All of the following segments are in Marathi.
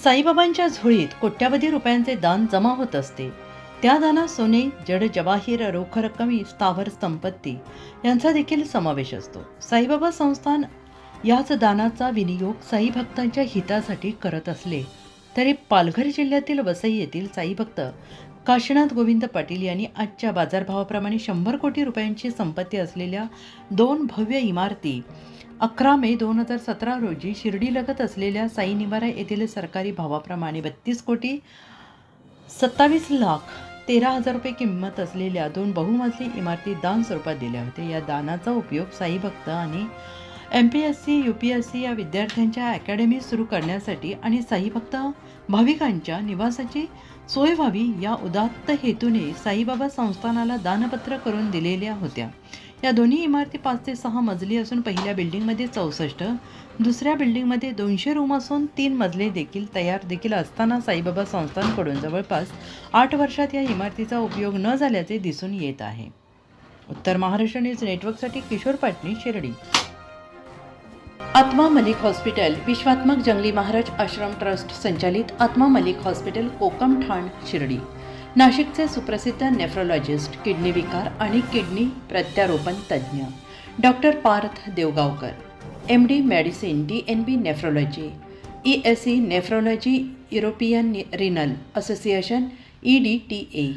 साईबाबांच्या झोळीत कोट्यावधी रुपयांचे दान जमा होत असते. त्या दानात सोने, जड जवाहीर, रोख रक्कम, स्थावर संपत्ती यांचा देखील समावेश असतो. साईबाबा संस्थान याच दानाचा विनियोग साई भक्तांच्या हितासाठी करत असले तरी पालघर जिल्ह्यातील वसई येथील साई भक्त काशीनाथ गोविंद पाटील यांनी आजच्या बाजारभावाप्रमाणे 100 कोटी रुपयांची संपत्ती असलेल्या 2 भव्य इमारती 11 मे 2017 रोजी शिर्डीलगत असलेल्या साई निवारा येथील सरकारी भावाप्रमाणे 32 कोटी 27 लाख 13,000 रुपये किंमत असलेल्या 2 बहुमजली इमारती दान स्वरूपात दिल्या होत्या. या दानाचा उपयोग साई भक्त आणि MPSC UPSC या विद्यार्थ्यांच्या अकॅडमी सुरू करण्यासाठी आणि साई भक्त भाविकांच्या निवासाची सोय व्हावी या उदात्त हेतूने साईबाबा संस्थानाला दानपत्र करून दिलेल्या होत्या. या दोन्ही इमारती 5 ते 6 मजली असून पहिल्या बिल्डिंगमध्ये 64, दुसऱ्या बिल्डिंगमध्ये 200 रूम असून 3 मजले देखील तयार असताना साईबाबा संस्थानकडून जवळपास 8 वर्षात या इमारतीचा उपयोग न झाल्याचे दिसून येत आहे. उत्तर महाराष्ट्र न्यूज नेटवर्कसाठी किशोर पाटणी, शिर्डी. आत्मा मलिक हॉस्पिटल विश्वात्मक जंगली महाराज आश्रम ट्रस्ट संचालित आत्मा मलिक हॉस्पिटल कोकम ठाण, शिर्डी. नाशिकचे सुप्रसिद्ध नेफ्रोलॉजिस्ट, किडनी विकार आणि किडनी प्रत्यारोपण तज्ज्ञ doctor Parth Devgaonkar, MD medicine, DNB nephrology, ESE nephrology, European renal association EDTA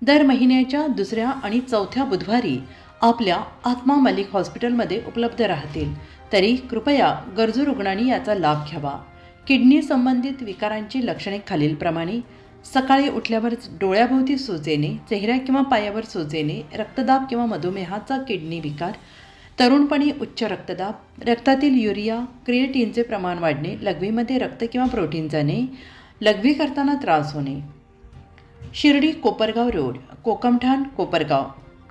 दर महिन्याच्या 2ऱ्या आणि 4थ्या बुधवारी आपल्या आत्मा मलिक हॉस्पिटलमध्ये उपलब्ध राहतील. तरी कृपया गरजू रुग्णांनी याचा लाभ घ्यावा. किडनी संबंधित विकारांची लक्षणे खालीलप्रमाणे: सकाळी उठल्यावर डोळ्याभोवती सूज येणे, चेहऱ्या किंवा पायावर सूज येणे, रक्तदाब किंवा मधुमेहाचा किडनी विकार, तरुणपणी उच्च रक्तदाब, रक्तातील युरिया क्रिएटिनचे प्रमाण वाढणे, लघवीमध्ये रक्त किंवा प्रोटीन जाणे, लघवी करताना त्रास होणे. शिर्डी कोपरगाव रोड, कोकमठाण, कोपरगाव.